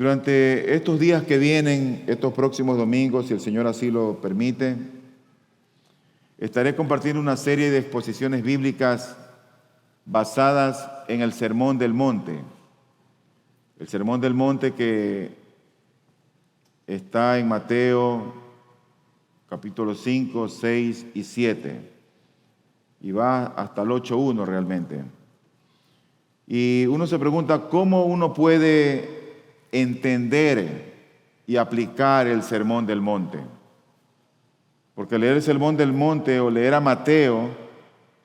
Durante estos días que vienen, estos próximos domingos, si el Señor así lo permite, estaré compartiendo una serie de exposiciones bíblicas basadas en el Sermón del Monte. El Sermón del Monte que está en Mateo capítulo 5, 6 y 7 y va hasta el 8:1 realmente. Y uno se pregunta cómo uno puede entender y aplicar el Sermón del Monte. Porque leer el Sermón del Monte o leer a Mateo,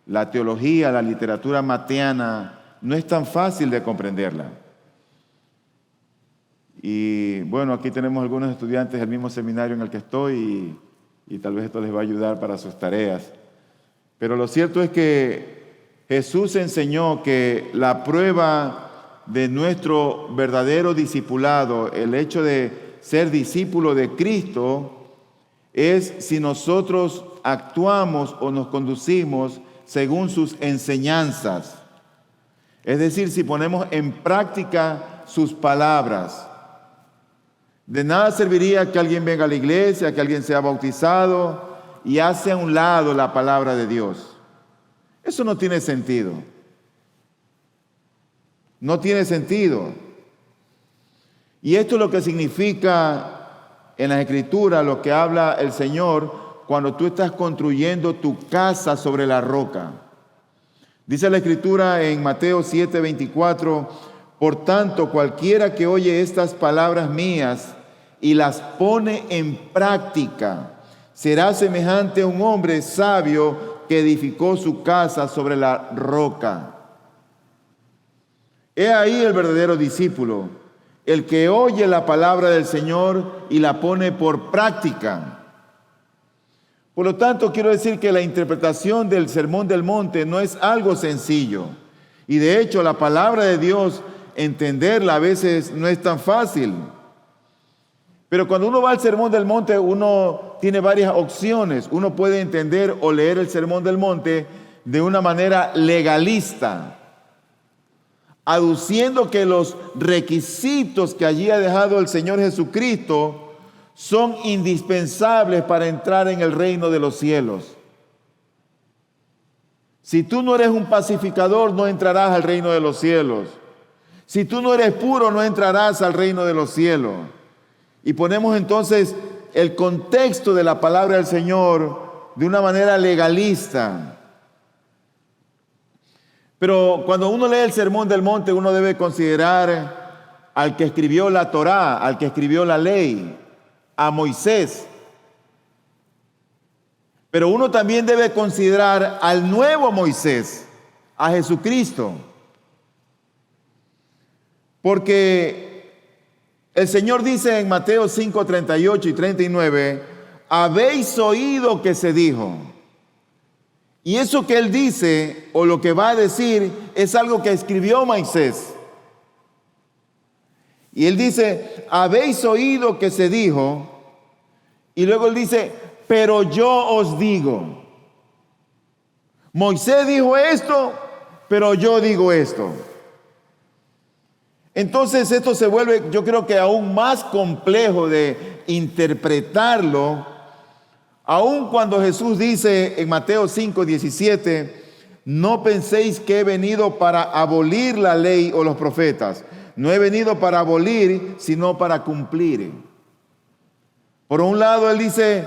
la teología, la literatura mateana, no es tan fácil de comprenderla. Y bueno, aquí tenemos algunos estudiantes del mismo seminario en el que estoy y tal vez esto les va a ayudar para sus tareas. Pero lo cierto es que Jesús enseñó que la prueba de nuestro verdadero discipulado, el hecho de ser discípulo de Cristo, es si nosotros actuamos o nos conducimos según sus enseñanzas. Es decir, si ponemos en práctica sus palabras. De nada serviría que alguien venga a la iglesia, que alguien sea bautizado y hace a un lado la palabra de Dios. Eso no tiene sentido. No tiene sentido. Y esto es lo que significa en las Escrituras, lo que habla el Señor cuando tú estás construyendo tu casa sobre la roca. Dice la Escritura en Mateo 7:24, por tanto, cualquiera que oye estas palabras mías y las pone en práctica, será semejante a un hombre sabio que edificó su casa sobre la roca. He ahí el verdadero discípulo, el que oye la palabra del Señor y la pone por práctica. Por lo tanto, quiero decir que la interpretación del Sermón del Monte no es algo sencillo. Y de hecho, la palabra de Dios, entenderla a veces no es tan fácil. Pero cuando uno va al Sermón del Monte, uno tiene varias opciones. Uno puede entender o leer el Sermón del Monte de una manera legalista, aduciendo que los requisitos que allí ha dejado el Señor Jesucristo son indispensables para entrar en el reino de los cielos. Si tú no eres un pacificador, no entrarás al reino de los cielos. Si tú no eres puro, no entrarás al reino de los cielos. Y ponemos entonces el contexto de la palabra del Señor de una manera legalista. Pero cuando uno lee el Sermón del Monte, uno debe considerar al que escribió la Torá, al que escribió la ley, a Moisés. Pero uno también debe considerar al nuevo Moisés, a Jesucristo. Porque el Señor dice en Mateo 5, 38 y 39, habéis oído que se dijo. Y eso que Él dice, o lo que va a decir, es algo que escribió Moisés. Y Él dice, habéis oído que se dijo, y luego Él dice, pero yo os digo. Moisés dijo esto, pero yo digo esto. Entonces esto se vuelve, yo creo que aún más complejo de interpretarlo, aun cuando Jesús dice en Mateo 5, 17, no penséis que he venido para abolir la ley o los profetas. No he venido para abolir, sino para cumplir. Por un lado, Él dice,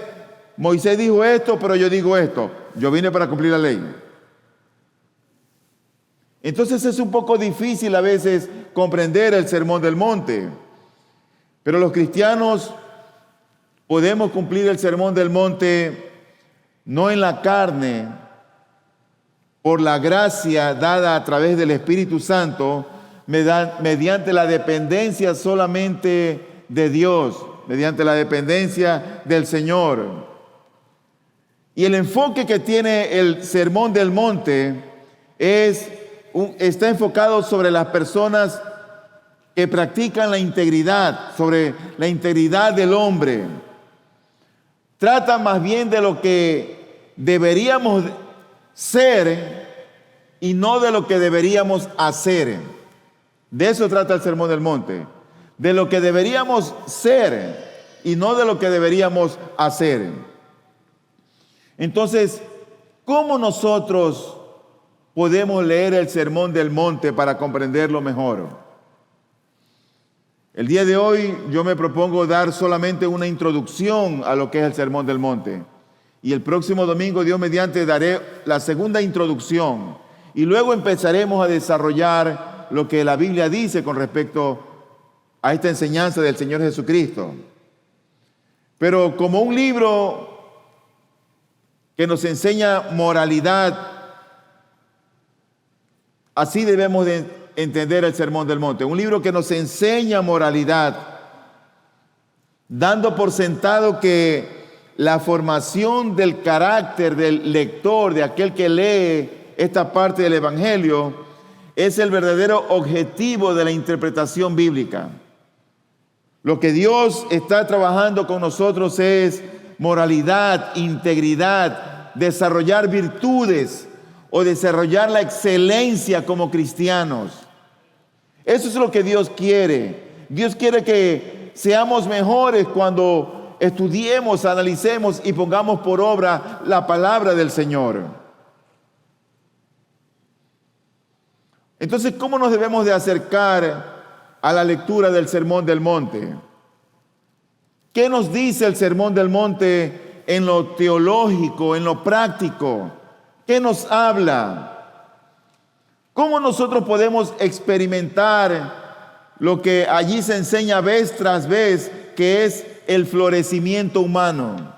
Moisés dijo esto, pero yo digo esto. Yo vine para cumplir la ley. Entonces es un poco difícil a veces comprender el Sermón del Monte. Pero los cristianos podemos cumplir el Sermón del Monte no en la carne, por la gracia dada a través del Espíritu Santo, mediante la dependencia solamente de Dios, mediante la dependencia del Señor. Y el enfoque que tiene el Sermón del Monte está enfocado sobre las personas que practican la integridad, sobre la integridad del hombre. Trata más bien de lo que deberíamos ser y no de lo que deberíamos hacer. De eso trata el Sermón del Monte. de lo que deberíamos ser y no de lo que deberíamos hacer. Entonces, ¿cómo nosotros podemos leer el Sermón del Monte para comprenderlo mejor? El día de hoy yo me propongo dar solamente una introducción a lo que es el Sermón del Monte. Y el próximo domingo, Dios mediante, daré la segunda introducción. Y luego empezaremos a desarrollar lo que la Biblia dice con respecto a esta enseñanza del Señor Jesucristo. Pero como un libro que nos enseña moralidad, así debemos de entender el Sermón del Monte. Un libro que nos enseña moralidad, dando por sentado que la formación del carácter del lector, de aquel que lee esta parte del Evangelio, es el verdadero objetivo de la interpretación bíblica. Lo que Dios está trabajando con nosotros es moralidad, integridad, desarrollar virtudes o desarrollar la excelencia como cristianos. Eso es lo que Dios quiere. Dios quiere que seamos mejores cuando estudiemos, analicemos y pongamos por obra la palabra del Señor. Entonces, ¿cómo nos debemos de acercar a la lectura del Sermón del Monte? ¿Qué nos dice el Sermón del Monte en lo teológico, en lo práctico? ¿Qué nos habla? ¿Cómo nosotros podemos experimentar lo que allí se enseña vez tras vez, que es el florecimiento humano?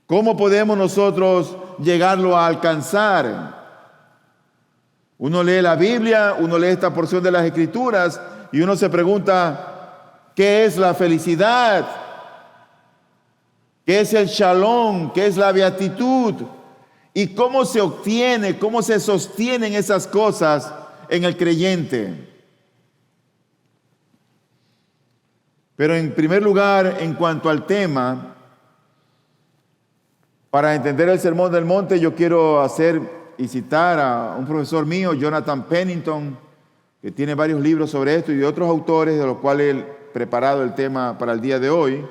¿Cómo podemos nosotros llegarlo a alcanzar? Uno lee la Biblia, uno lee esta porción de las Escrituras y uno se pregunta, ¿qué es la felicidad? ¿Qué es el shalom? ¿Qué es la beatitud? ¿Y cómo se obtiene, cómo se sostienen esas cosas en el creyente? Pero en primer lugar, en cuanto al tema, para entender el Sermón del Monte, yo quiero hacer y citar a un profesor mío, Jonathan Pennington, que tiene varios libros sobre esto, y de otros autores de los cuales he preparado el tema para el día de hoy,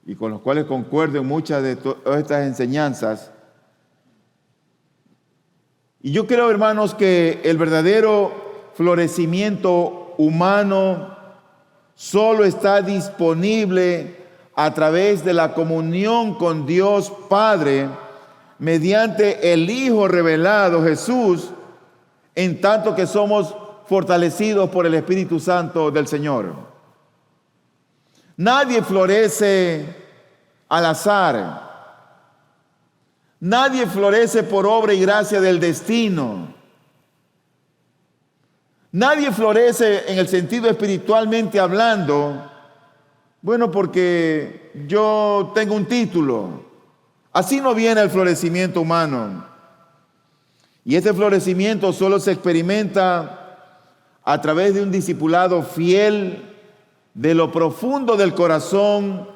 y con los cuales concuerdo en muchas de estas enseñanzas. Y yo creo, hermanos, que el verdadero florecimiento humano solo está disponible a través de la comunión con Dios Padre mediante el Hijo revelado, Jesús, en tanto que somos fortalecidos por el Espíritu Santo del Señor. Nadie florece al azar. Nadie florece por obra y gracia del destino. Nadie florece en el sentido espiritualmente hablando, bueno, porque yo tengo un título. Así no viene el florecimiento humano. Y este florecimiento solo se experimenta a través de un discipulado fiel de lo profundo del corazón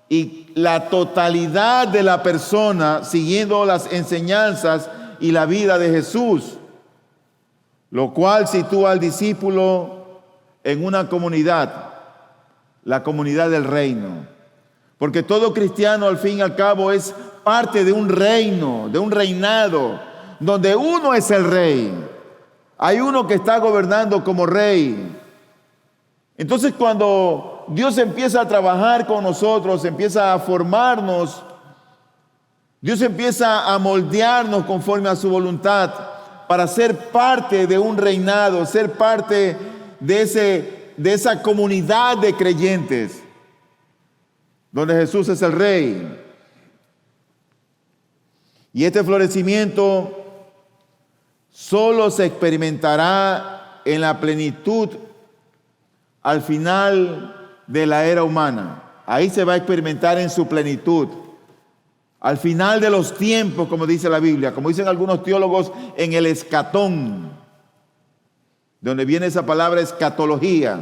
y la totalidad de la persona siguiendo las enseñanzas y la vida de Jesús, lo cual sitúa al discípulo en una comunidad, la comunidad del reino. Porque todo cristiano al fin y al cabo es parte de un reino, de un reinado, donde uno es el rey. Hay uno que está gobernando como rey. Entonces, cuando Dios empieza a trabajar con nosotros, empieza a formarnos, Dios empieza a moldearnos conforme a su voluntad para ser parte de un reinado, ser parte de esa comunidad de creyentes, donde Jesús es el rey. Y este florecimiento solo se experimentará en la plenitud al final de la era humana. Ahí se va a experimentar en su plenitud. Al final de los tiempos, como dice la Biblia, como dicen algunos teólogos, en el escatón, de donde viene esa palabra escatología.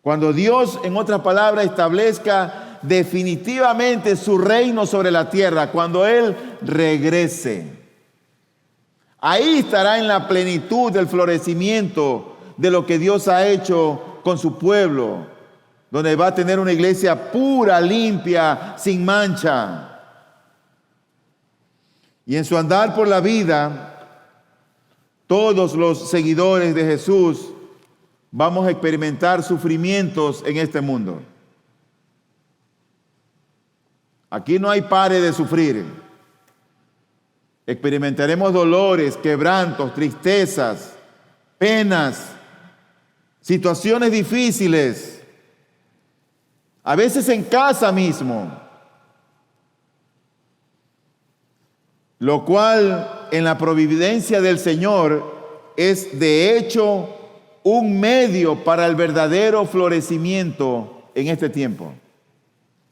Cuando Dios, en otras palabras, establezca definitivamente su reino sobre la tierra, cuando Él regrese. Ahí estará en la plenitud del florecimiento, de lo que Dios ha hecho con su pueblo, donde va a tener una iglesia pura, limpia, sin mancha. Y en su andar por la vida, todos los seguidores de Jesús vamos a experimentar sufrimientos en este mundo. Aquí no hay pare de sufrir. Experimentaremos dolores, quebrantos, tristezas, penas, situaciones difíciles, a veces en casa mismo, lo cual en la providencia del Señor es de hecho un medio para el verdadero florecimiento en este tiempo.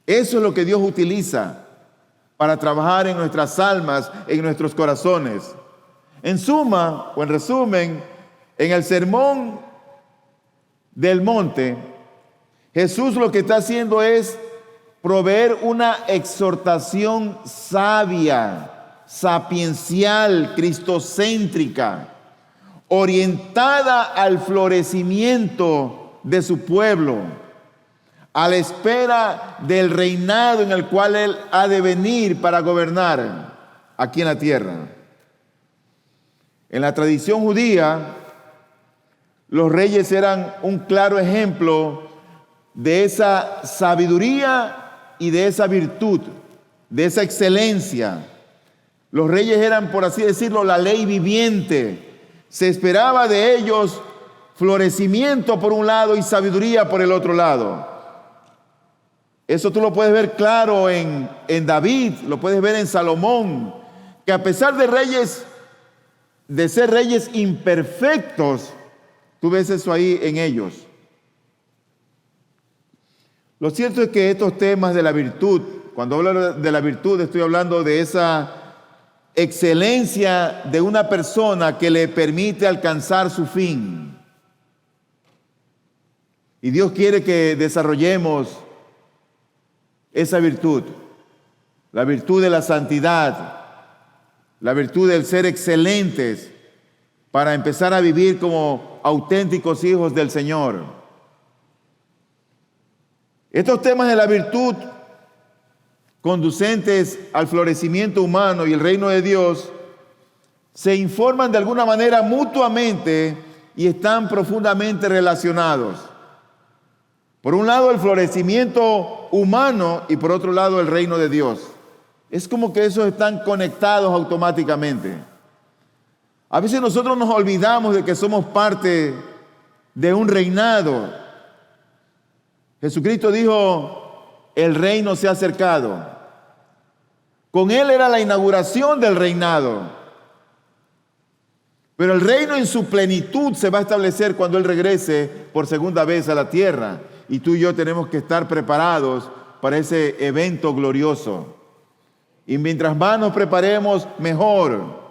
Eso es lo que Dios utiliza para trabajar en nuestras almas, en nuestros corazones. En suma, o en resumen, en el Sermón del Monte, Jesús lo que está haciendo es proveer una exhortación sabia, sapiencial, cristocéntrica, orientada al florecimiento de su pueblo, a la espera del reinado en el cual Él ha de venir para gobernar aquí en la tierra. En la tradición judía, los reyes eran un claro ejemplo de esa sabiduría y de esa virtud, de esa excelencia. Los reyes eran, por así decirlo, la ley viviente. Se esperaba de ellos florecimiento por un lado y sabiduría por el otro lado. Eso tú lo puedes ver claro en David, lo puedes ver en Salomón, que a pesar de ser reyes imperfectos, tú ves eso ahí en ellos. Lo cierto es que estos temas de la virtud, cuando hablo de la virtud, estoy hablando de esa excelencia de una persona que le permite alcanzar su fin. Y Dios quiere que desarrollemos esa virtud, la virtud de la santidad, la virtud del ser excelentes para empezar a vivir como auténticos hijos del Señor. Estos temas de la virtud conducentes al florecimiento humano y el reino de Dios se informan de alguna manera mutuamente y están profundamente relacionados. Por un lado el florecimiento humano y por otro lado el reino de Dios. Es como que esos están conectados automáticamente. A veces nosotros nos olvidamos de que somos parte de un reinado. Jesucristo dijo, el reino se ha acercado. Con Él era la inauguración del reinado. Pero el reino en su plenitud se va a establecer cuando Él regrese por segunda vez a la tierra. Y tú y yo tenemos que estar preparados para ese evento glorioso. Y mientras más nos preparemos, mejor.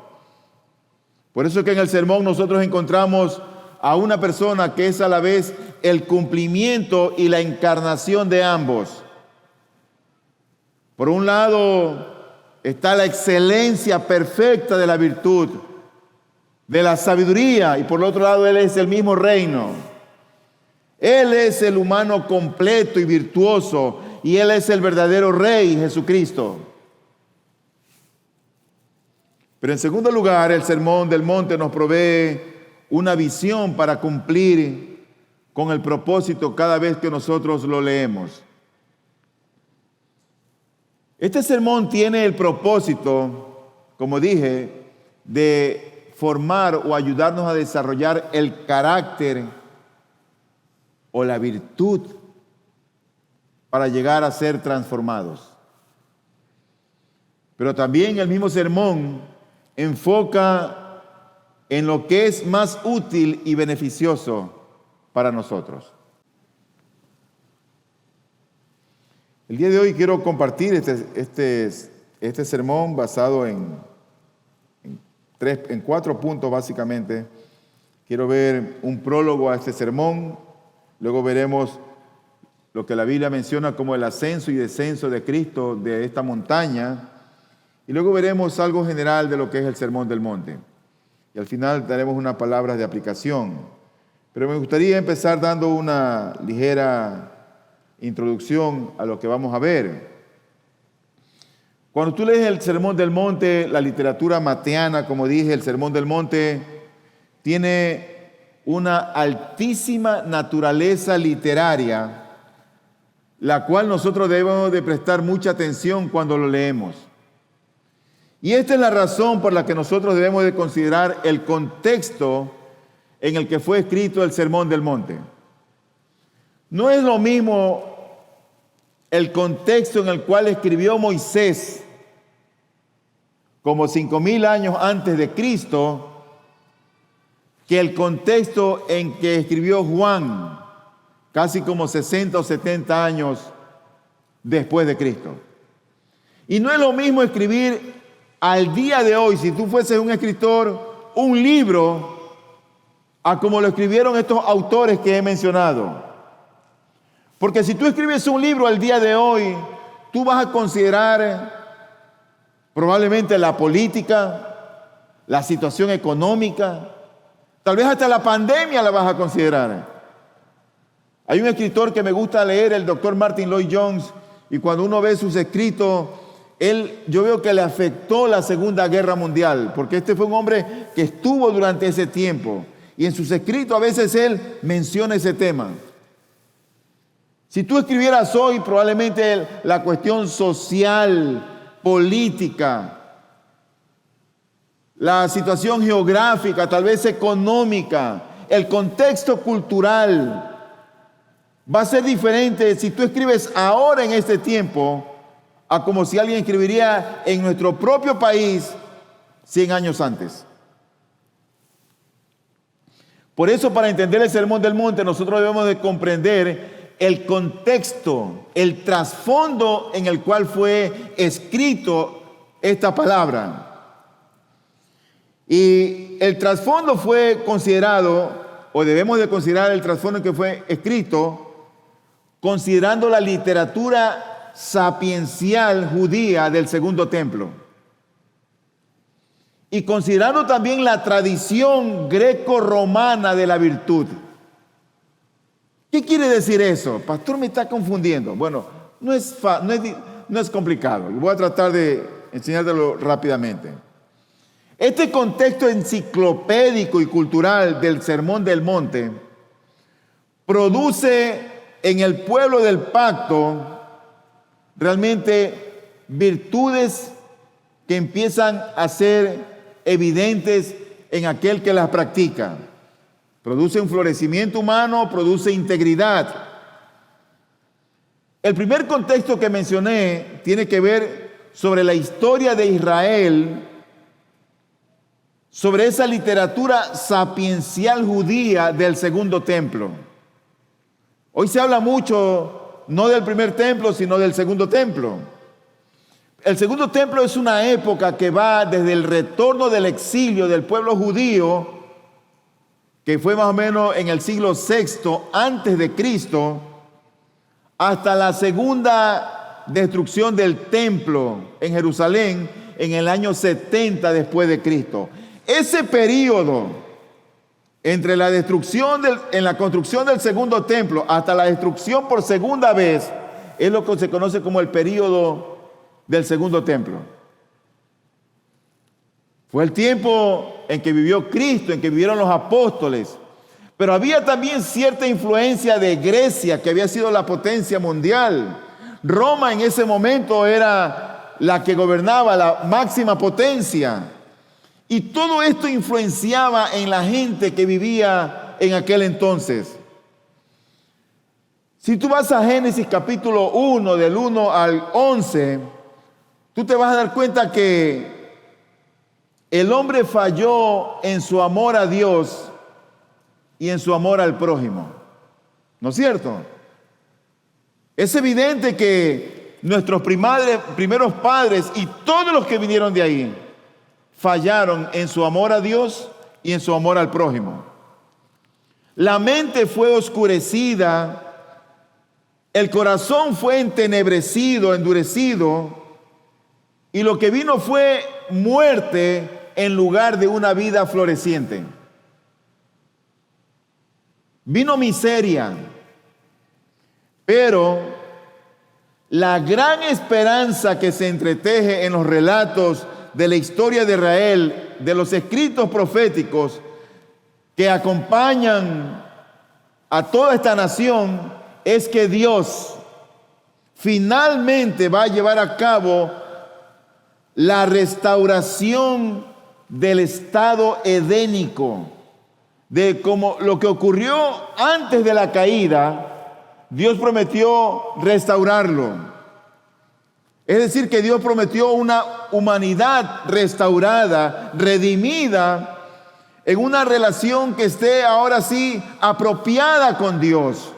Por eso es que en el sermón nosotros encontramos a una persona que es a la vez el cumplimiento y la encarnación de ambos. Por un lado está la excelencia perfecta de la virtud, de la sabiduría, y por el otro lado Él es el mismo reino. Él es el humano completo y virtuoso, y Él es el verdadero Rey, Jesucristo. Pero en segundo lugar, el Sermón del Monte nos provee una visión para cumplir con el propósito cada vez que nosotros lo leemos. Este sermón tiene el propósito, como dije, de formar o ayudarnos a desarrollar el carácter o la virtud para llegar a ser transformados. Pero también el mismo sermón enfoca en lo que es más útil y beneficioso para nosotros. El día de hoy quiero compartir este sermón basado en 4 puntos básicamente. Quiero ver un prólogo a este sermón. Luego veremos lo que la Biblia menciona como el ascenso y descenso de Cristo de esta montaña. Y luego veremos algo general de lo que es el Sermón del Monte. Y al final daremos unas palabras de aplicación. Pero me gustaría empezar dando una ligera introducción a lo que vamos a ver. Cuando tú lees el Sermón del Monte, la literatura mateana, como dije, el Sermón del Monte tiene una altísima naturaleza literaria, la cual nosotros debemos de prestar mucha atención cuando lo leemos. Y esta es la razón por la que nosotros debemos de considerar el contexto en el que fue escrito el Sermón del Monte. No es lo mismo el contexto en el cual escribió Moisés, como 5,000 años antes de Cristo, que el contexto en que escribió Juan, casi como 60 o 70 años después de Cristo. Y no es lo mismo escribir al día de hoy, si tú fueses un escritor, un libro, a como lo escribieron estos autores que he mencionado. Porque si tú escribes un libro al día de hoy, tú vas a considerar probablemente la política, la situación económica, tal vez hasta la pandemia la vas a considerar. Hay un escritor que me gusta leer, el doctor Martin Lloyd Jones, y cuando uno ve sus escritos, yo veo que le afectó la Segunda Guerra Mundial, porque este fue un hombre que estuvo durante ese tiempo, y en sus escritos a veces él menciona ese tema. Si tú escribieras hoy, probablemente la cuestión social, política, la situación geográfica, tal vez económica, el contexto cultural, va a ser diferente si tú escribes ahora en este tiempo a como si alguien escribiría en nuestro propio país 100 años antes. Por eso, para entender el Sermón del Monte, nosotros debemos de comprender el contexto, el trasfondo en el cual fue escrito esta palabra. Y el trasfondo fue considerado, o debemos de considerar el trasfondo en que fue escrito, considerando la literatura sapiencial judía del Segundo Templo. Y considerando también la tradición greco-romana de la virtud. ¿Qué quiere decir eso? Pastor, me está confundiendo. Bueno, no es complicado. Voy a tratar de enseñártelo rápidamente. Este contexto enciclopédico y cultural del Sermón del Monte produce en el pueblo del pacto realmente virtudes que empiezan a ser evidentes en aquel que las practica. Produce un florecimiento humano, produce integridad. El primer contexto que mencioné tiene que ver sobre la historia de Israel, sobre esa literatura sapiencial judía del Segundo Templo. Hoy se habla mucho, no del primer templo, sino del Segundo Templo. El Segundo Templo es una época que va desde el retorno del exilio del pueblo judío, que fue más o menos en el siglo VI antes de Cristo, hasta la segunda destrucción del templo en Jerusalén en el año 70 después de Cristo. Ese periodo entre la destrucción en la construcción del segundo templo hasta la destrucción por segunda vez es lo que se conoce como el periodo del Segundo Templo. Fue el tiempo en que vivió Cristo, en que vivieron los apóstoles. Pero había también cierta influencia de Grecia, que había sido la potencia mundial. Roma en ese momento era la que gobernaba, la máxima potencia. Y todo esto influenciaba en la gente que vivía en aquel entonces. Si tú vas a Génesis capítulo 1, del 1 al 11, tú te vas a dar cuenta que el hombre falló en su amor a Dios y en su amor al prójimo. ¿No es cierto? Es evidente que nuestros primeros padres y todos los que vinieron de ahí fallaron en su amor a Dios y en su amor al prójimo. La mente fue oscurecida, el corazón fue entenebrecido, endurecido, y lo que vino fue muerte en lugar de una vida floreciente. vino miseria, pero la gran esperanza que se entreteje en los relatos de la historia de Israel, de los escritos proféticos que acompañan a toda esta nación, es que Dios finalmente va a llevar a cabo la restauración del estado edénico, de como lo que ocurrió antes de la caída. Dios prometió restaurarlo. Es decir, que Dios prometió una humanidad restaurada, redimida, en una relación que esté ahora sí apropiada con Dios,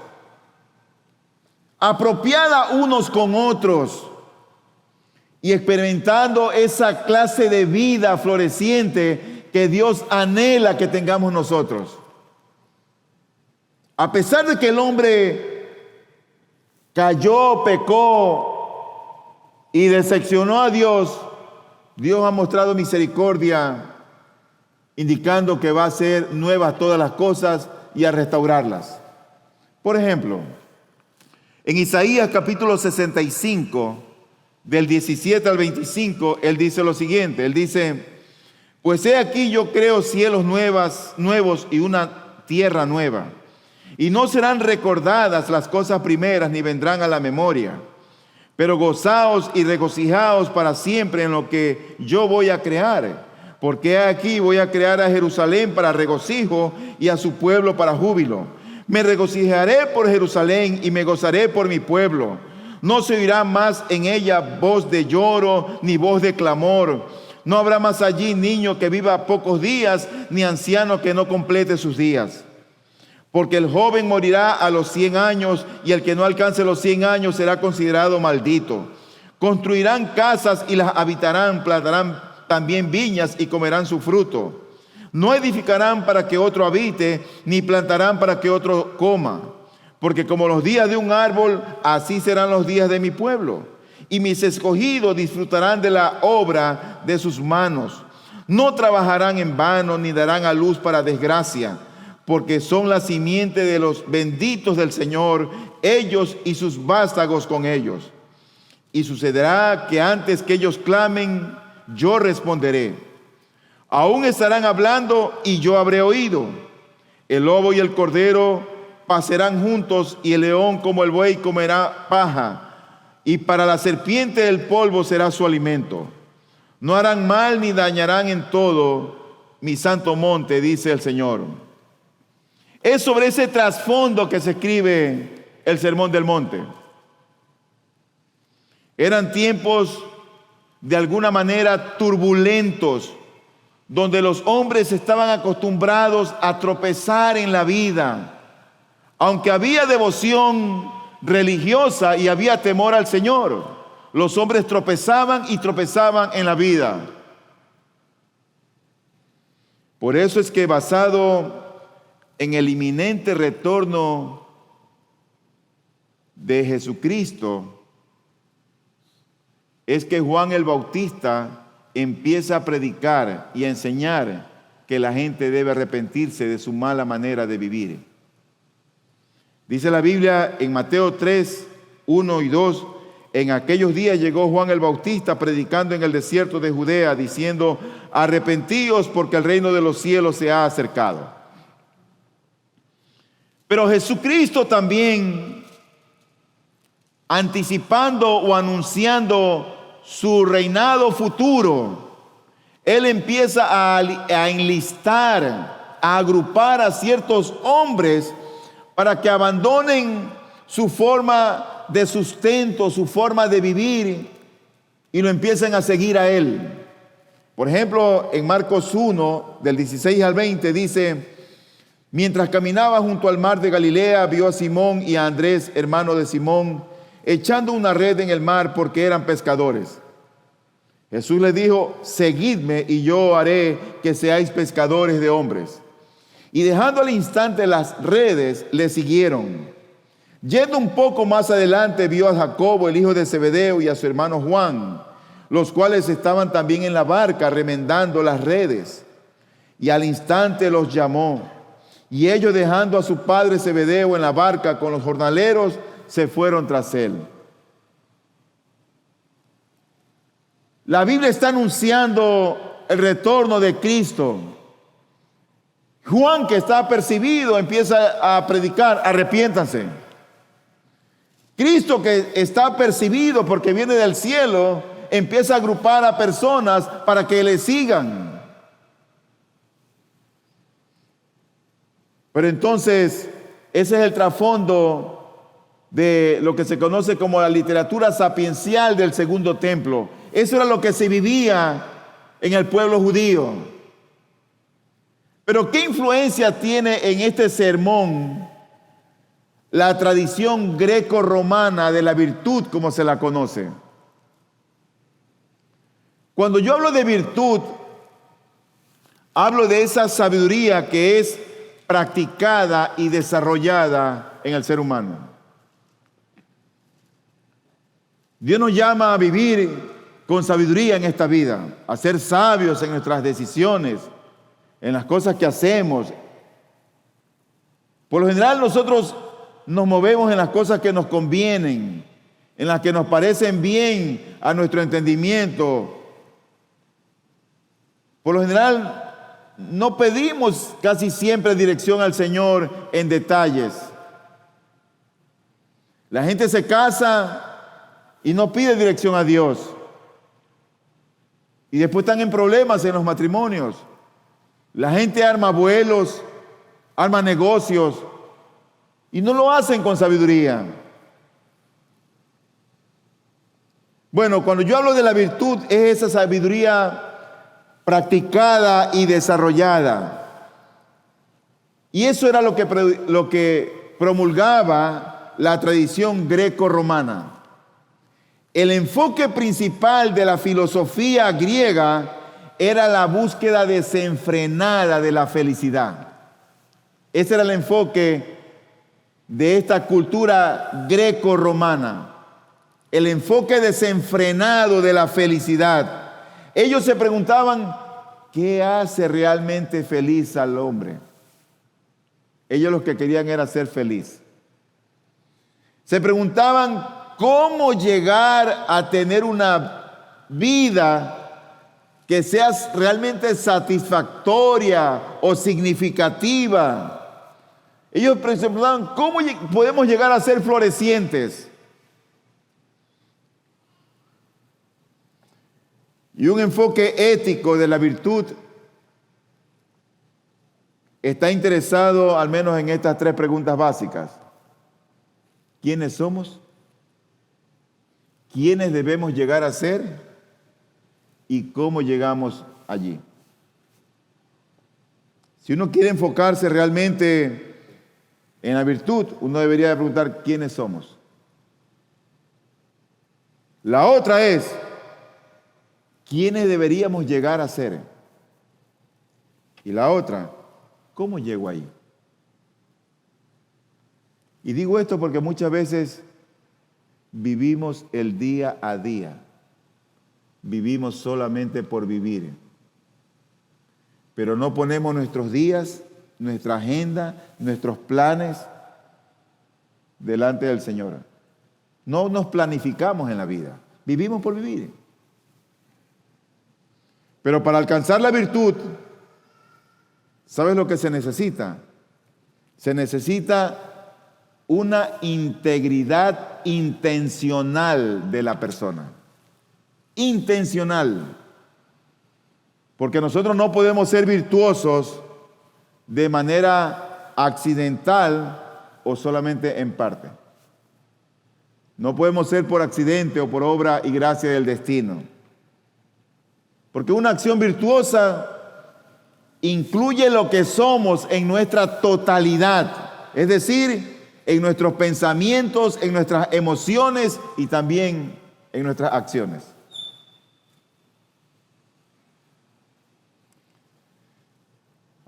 apropiada unos con otros y experimentando esa clase de vida floreciente que Dios anhela que tengamos nosotros. A pesar de que el hombre cayó, pecó y decepcionó a Dios, Dios ha mostrado misericordia, indicando que va a hacer nuevas todas las cosas y a restaurarlas. Por ejemplo, en Isaías capítulo 65, del 17 al 25, Él dice lo siguiente, Él dice: pues he aquí yo creo cielos nuevos y una tierra nueva, y no serán recordadas las cosas primeras, ni vendrán a la memoria. Pero gozaos y regocijaos para siempre en lo que yo voy a crear. Porque aquí voy a crear a Jerusalén para regocijo y a su pueblo para júbilo. Me regocijaré por Jerusalén y me gozaré por mi pueblo. No se oirá más en ella voz de lloro ni voz de clamor. No habrá más allí niño que viva pocos días, ni anciano que no complete sus días. Porque el joven morirá a los 100 años y el que no alcance los 100 años será considerado maldito. Construirán casas y las habitarán, plantarán también viñas y comerán su fruto. No edificarán para que otro habite, ni plantarán para que otro coma. Porque como los días de un árbol, así serán los días de mi pueblo. Y mis escogidos disfrutarán de la obra de sus manos. No trabajarán en vano, ni darán a luz para desgracia, porque son la simiente de los benditos del Señor, ellos y sus vástagos con ellos. Y sucederá que antes que ellos clamen, yo responderé. Aún estarán hablando y yo habré oído. El lobo y el cordero pasarán juntos, y el león como el buey comerá paja, y para la serpiente el polvo será su alimento. No harán mal ni dañarán en todo mi santo monte, dice el Señor. Es sobre ese trasfondo que se escribe el Sermón del Monte. Eran tiempos de alguna manera turbulentos, donde los hombres estaban acostumbrados a tropezar en la vida. Aunque había devoción religiosa y había temor al Señor, los hombres tropezaban y tropezaban en la vida. Por eso es que, basado en el inminente retorno de Jesucristo, es que Juan el Bautista empieza a predicar y a enseñar que la gente debe arrepentirse de su mala manera de vivir. Dice la Biblia en Mateo 3, 1 y 2, en aquellos días llegó Juan el Bautista predicando en el desierto de Judea, diciendo: arrepentíos porque el reino de los cielos se ha acercado. Pero Jesucristo también, anticipando o anunciando su reinado futuro, Él empieza a enlistar, a agrupar a ciertos hombres para que abandonen su forma de sustento, su forma de vivir, y lo empiecen a seguir a Él. Por ejemplo, en Marcos 1, del 16 al 20, dice: mientras caminaba junto al mar de Galilea, vio a Simón y a Andrés, hermano de Simón, echando una red en el mar porque eran pescadores. Jesús les dijo: seguidme y yo haré que seáis pescadores de hombres. Y dejando al instante las redes, le siguieron. Yendo un poco más adelante, vio a Jacobo, el hijo de Zebedeo, y a su hermano Juan, los cuales estaban también en la barca remendando las redes. Y al instante los llamó. Y ellos, dejando a su padre Zebedeo en la barca con los jornaleros, se fueron tras él. La Biblia está anunciando el retorno de Cristo. Juan, que está apercibido, empieza a predicar: arrepiéntanse. Cristo, que está apercibido porque viene del cielo, empieza a agrupar a personas para que le sigan. Pero entonces, ese es el trasfondo de lo que se conoce como la literatura sapiencial del segundo templo. Eso era lo que se vivía en el pueblo judío. Pero ¿qué influencia tiene en este sermón la tradición greco-romana de la virtud, como se la conoce? Cuando yo hablo de virtud, hablo de esa sabiduría que es practicada y desarrollada en el ser humano. Dios nos llama a vivir con sabiduría en esta vida, a ser sabios en nuestras decisiones, en las cosas que hacemos. Por lo general, nosotros nos movemos en las cosas que nos convienen, en las que nos parecen bien a nuestro entendimiento. Por lo general, no pedimos casi siempre dirección al Señor en detalles. La gente se casa y no pide dirección a Dios. Y después están en problemas en los matrimonios. La gente arma vuelos, arma negocios y no lo hacen con sabiduría. Bueno, cuando yo hablo de la virtud, es esa sabiduría practicada y desarrollada. Y eso era lo que promulgaba la tradición greco-romana. El enfoque principal de la filosofía griega era la búsqueda desenfrenada de la felicidad. Ese era el enfoque de esta cultura greco-romana. El enfoque desenfrenado de la felicidad. Ellos se preguntaban, ¿qué hace realmente feliz al hombre? Ellos lo que querían era ser feliz. Se preguntaban, ¿cómo llegar a tener una vida que sea realmente satisfactoria o significativa? Ellos se preguntaban, ¿cómo podemos llegar a ser florecientes? Y un enfoque ético de la virtud está interesado al menos en estas tres preguntas básicas. ¿Quiénes somos? ¿Quiénes debemos llegar a ser? ¿Y cómo llegamos allí? Si uno quiere enfocarse realmente en la virtud, uno debería preguntar ¿quiénes somos? La otra es, ¿quiénes deberíamos llegar a ser? Y la otra, ¿cómo llego ahí? Y digo esto porque muchas veces vivimos el día a día. Vivimos solamente por vivir. Pero no ponemos nuestros días, nuestra agenda, nuestros planes delante del Señor. No nos planificamos en la vida. Vivimos por vivir. Pero para alcanzar la virtud, ¿sabes lo que se necesita? Se necesita una integridad intencional de la persona. Intencional. Porque nosotros no podemos ser virtuosos de manera accidental o solamente en parte. No podemos ser por accidente o por obra y gracia del destino. Porque una acción virtuosa incluye lo que somos en nuestra totalidad, es decir, en nuestros pensamientos, en nuestras emociones y también en nuestras acciones.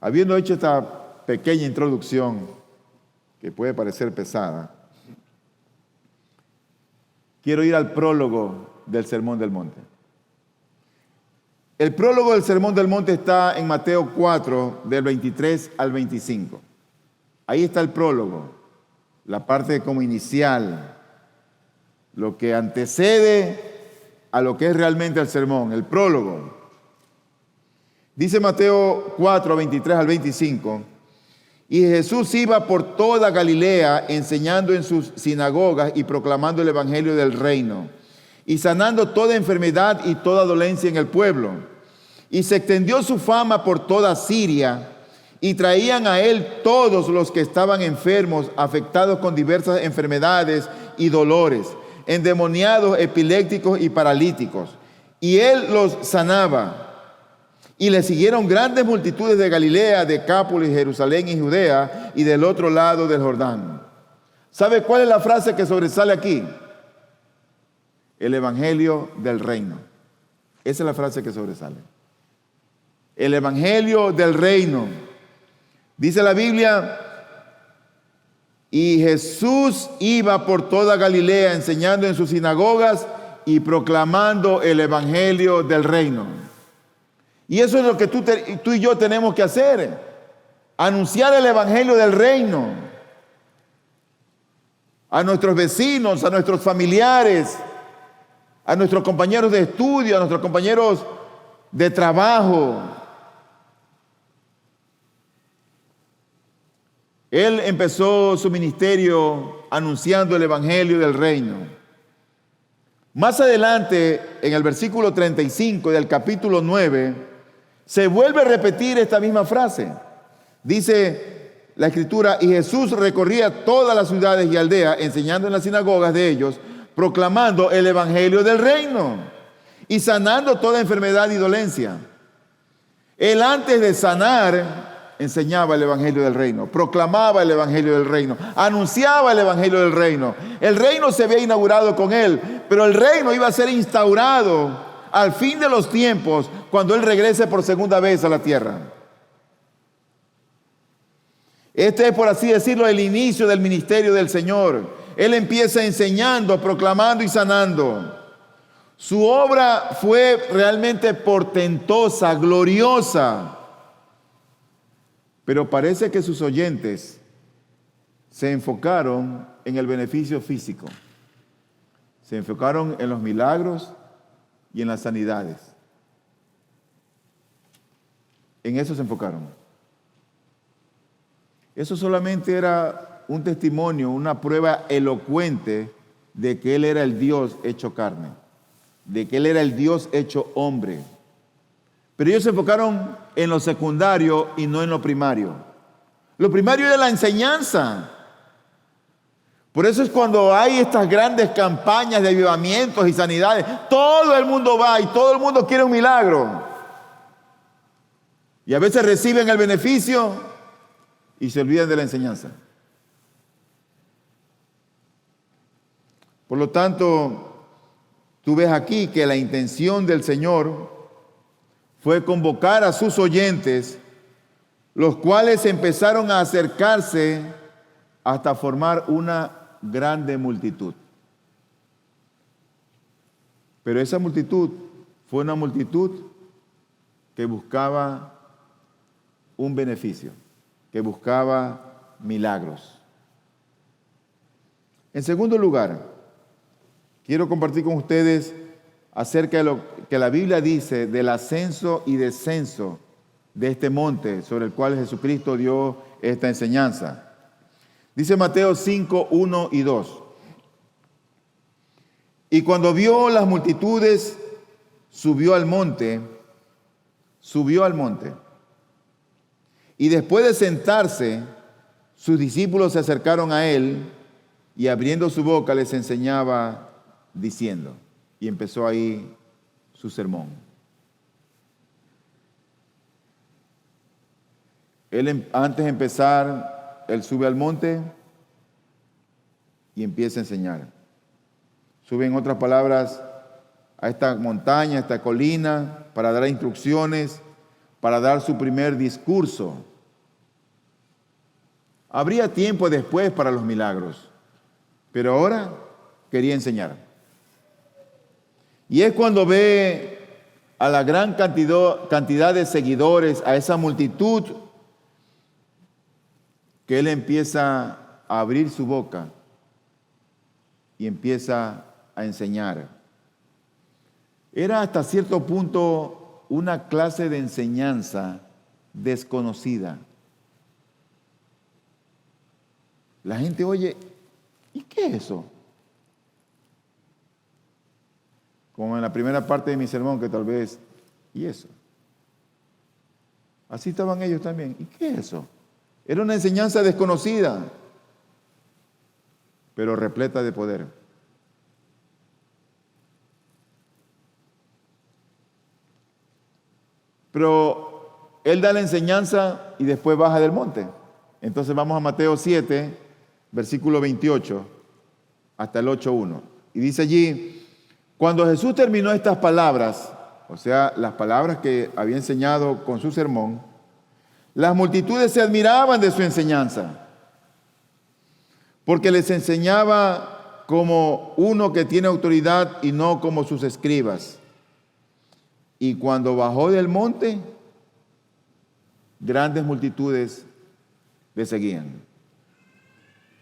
Habiendo hecho esta pequeña introducción, que puede parecer pesada, quiero ir al prólogo del Sermón del Monte. El prólogo del Sermón del Monte está en Mateo 4, del 23 al 25. Ahí está el prólogo, la parte como inicial, lo que antecede a lo que es realmente el sermón, el prólogo. Dice Mateo 4, 23 al 25, y Jesús iba por toda Galilea enseñando en sus sinagogas y proclamando el evangelio del reino y sanando toda enfermedad y toda dolencia en el pueblo. Y se extendió su fama por toda Siria y traían a él todos los que estaban enfermos, afectados con diversas enfermedades y dolores, endemoniados, epilépticos y paralíticos. Y él los sanaba. Y le siguieron grandes multitudes de Galilea, Decápolis, Jerusalén y Judea, y del otro lado del Jordán. ¿Sabe cuál es la frase que sobresale aquí? El evangelio del reino. Esa es la frase que sobresale. El evangelio del reino. Dice la Biblia, y Jesús iba por toda Galilea enseñando en sus sinagogas y proclamando el evangelio del reino. Y eso es lo que tú y yo tenemos que hacer. Anunciar el evangelio del reino a nuestros vecinos, a nuestros familiares, a nuestros compañeros de estudio, a nuestros compañeros de trabajo. Él empezó su ministerio anunciando el evangelio del reino. Más adelante, en el versículo 35 del capítulo 9, se vuelve a repetir esta misma frase. Dice la Escritura, y Jesús recorría todas las ciudades y aldeas, enseñando en las sinagogas de ellos, proclamando el evangelio del reino y sanando toda enfermedad y dolencia. Él, antes de sanar, enseñaba el evangelio del reino, proclamaba el evangelio del reino, anunciaba el evangelio del reino. El reino se había inaugurado con él, pero el reino iba a ser instaurado al fin de los tiempos, cuando él regrese por segunda vez a la tierra. Este es, por así decirlo, el inicio del ministerio del Señor. Él empieza enseñando, proclamando y sanando. Su obra fue realmente portentosa, gloriosa. Pero parece que sus oyentes se enfocaron en el beneficio físico. Se enfocaron en los milagros y en las sanidades. En eso se enfocaron. Eso solamente era un testimonio, una prueba elocuente de que Él era el Dios hecho carne, de que Él era el Dios hecho hombre. Pero ellos se enfocaron en lo secundario y no en lo primario. Lo primario era la enseñanza. Por eso es cuando hay estas grandes campañas de avivamientos y sanidades, todo el mundo va y todo el mundo quiere un milagro. Y a veces reciben el beneficio y se olvidan de la enseñanza. Por lo tanto, tú ves aquí que la intención del Señor fue convocar a sus oyentes, los cuales empezaron a acercarse hasta formar una grande multitud. Pero esa multitud fue una multitud que buscaba un beneficio, que buscaba milagros. En segundo lugar, quiero compartir con ustedes acerca de lo que la Biblia dice del ascenso y descenso de este monte sobre el cual Jesucristo dio esta enseñanza. Dice Mateo 5, 1 y 2. Y cuando vio las multitudes, subió al monte. Y después de sentarse, sus discípulos se acercaron a él y abriendo su boca les enseñaba diciendo. Y empezó ahí su sermón. Él, antes de empezar, él sube al monte y empieza a enseñar. Sube, en otras palabras, a esta montaña, a esta colina, para dar instrucciones, para dar su primer discurso. Habría tiempo después para los milagros, pero ahora quería enseñar. Y es cuando ve a la gran cantidad de seguidores, a esa multitud que Él empieza a abrir su boca y empieza a enseñar. Era hasta cierto punto una clase de enseñanza desconocida. La gente oye, ¿y qué es eso? Como en la primera parte de mi sermón, que tal vez, ¿y eso? Así estaban ellos también. ¿Y qué es eso? Era una enseñanza desconocida, pero repleta de poder. Pero Él da la enseñanza y después baja del monte. Entonces vamos a Mateo 7, versículo 28, hasta el 8:1. Y dice allí, cuando Jesús terminó estas palabras, o sea, las palabras que había enseñado con su sermón, las multitudes se admiraban de su enseñanza, porque les enseñaba como uno que tiene autoridad y no como sus escribas. Y cuando bajó del monte, grandes multitudes le seguían.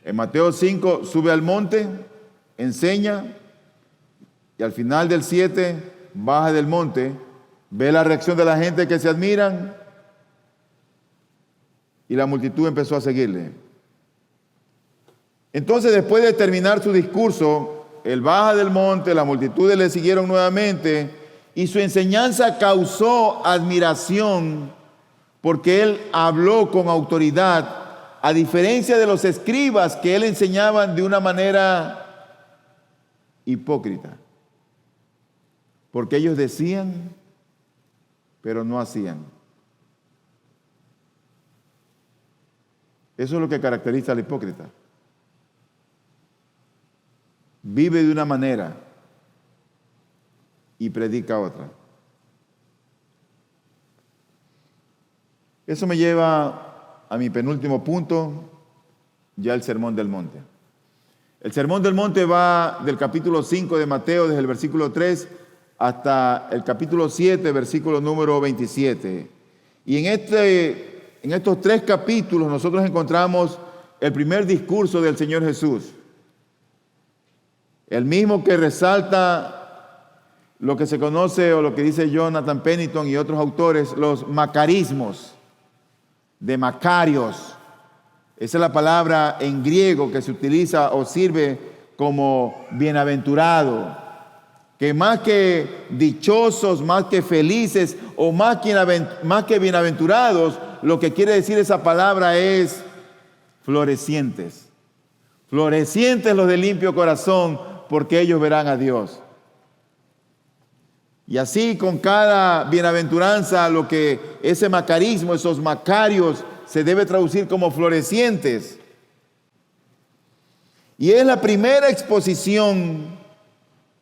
En Mateo 5 sube al monte, enseña, y al final del 7 baja del monte, ve la reacción de la gente que se admiran, y la multitud empezó a seguirle. Entonces, después de terminar su discurso, él baja del monte, las multitudes le siguieron nuevamente, y su enseñanza causó admiración, porque él habló con autoridad, a diferencia de los escribas que él enseñaban de una manera hipócrita. Porque ellos decían, pero no hacían. Eso es lo que caracteriza al hipócrita. Vive de una manera y predica otra. Eso me lleva a mi penúltimo punto, ya el Sermón del Monte. El Sermón del Monte va del capítulo 5 de Mateo, desde el versículo 3 hasta el capítulo 7, versículo número 27. Y en estos 3 capítulos nosotros encontramos el primer discurso del Señor Jesús. El mismo que resalta lo que se conoce o lo que dice Jonathan Pennington y otros autores, los macarismos de Macarios. Esa es la palabra en griego que se utiliza o sirve como bienaventurado, que más que dichosos, más que felices o más que bienaventurados, lo que quiere decir esa palabra es florecientes. Florecientes los de limpio corazón, porque ellos verán a Dios. Y así con cada bienaventuranza, lo que ese macarismo, esos macarios, se debe traducir como florecientes. Y es la primera exposición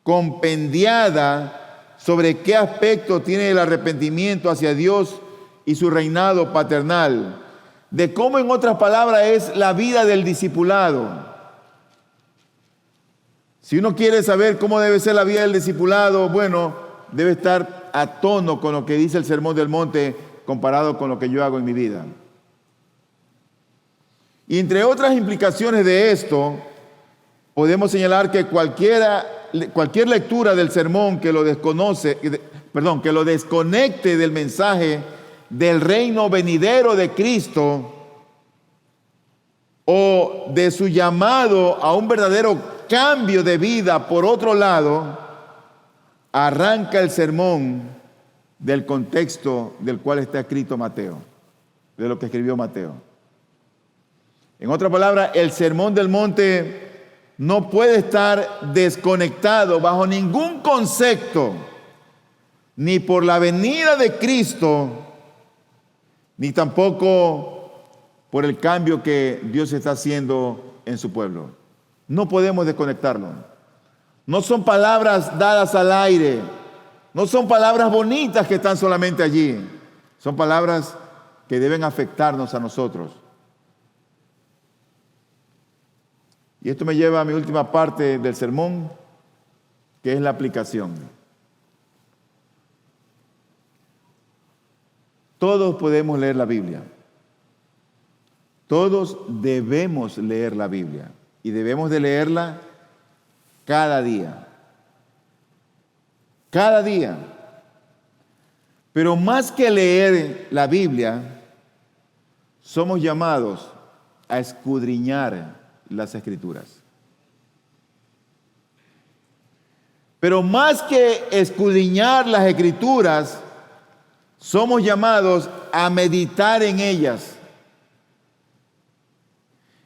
compendiada sobre qué aspecto tiene el arrepentimiento hacia Dios y su reinado paternal. De cómo, en otras palabras, es la vida del discipulado. Si uno quiere saber cómo debe ser la vida del discipulado, bueno, debe estar a tono con lo que dice el Sermón del Monte comparado con lo que yo hago en mi vida. Y entre otras implicaciones de esto, podemos señalar que cualquier lectura del sermón que lo desconecte del mensaje del reino venidero de Cristo o de su llamado a un verdadero cambio de vida, por otro lado, arranca el sermón del contexto del cual está escrito Mateo, de lo que escribió Mateo. En otras palabras, el Sermón del Monte no puede estar desconectado bajo ningún concepto, ni por la venida de Cristo, ni tampoco por el cambio que Dios está haciendo en su pueblo. No podemos desconectarlo. No son palabras dadas al aire, no son palabras bonitas que están solamente allí, son palabras que deben afectarnos a nosotros. Y esto me lleva a mi última parte del sermón, que es la aplicación. Todos podemos leer la Biblia. Todos debemos leer la Biblia y debemos de leerla cada día. Cada día. Pero más que leer la Biblia, somos llamados a escudriñar las Escrituras. Pero más que escudriñar las Escrituras, somos llamados a meditar en ellas.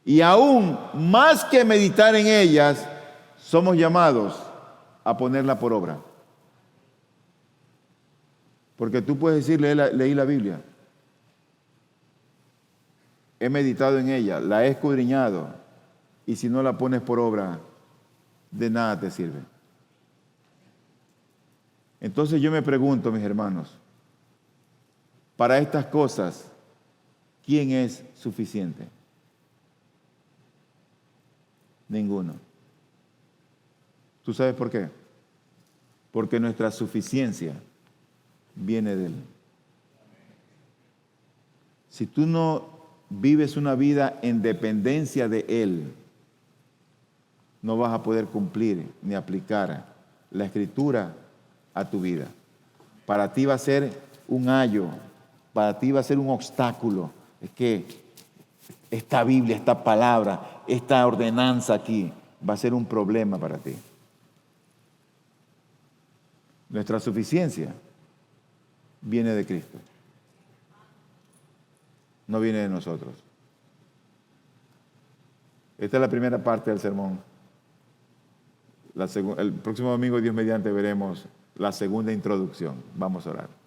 Y aún más que meditar en ellas, somos llamados a ponerla por obra. Porque tú puedes decir, leí la Biblia, he meditado en ella, la he escudriñado, y si no la pones por obra, de nada te sirve. Entonces yo me pregunto, mis hermanos, para estas cosas, ¿quién es suficiente? Ninguno. ¿Tú sabes por qué? Porque nuestra suficiencia viene de Él. Si tú no vives una vida en dependencia de Él, no vas a poder cumplir ni aplicar la Escritura a tu vida. Para ti va a ser un ayo, para ti va a ser un obstáculo. Es que esta Biblia, esta palabra, esta ordenanza aquí va a ser un problema para ti. Nuestra suficiencia viene de Cristo, no viene de nosotros. Esta es la primera parte del sermón. El próximo domingo, Dios mediante, veremos la segunda introducción. Vamos a orar.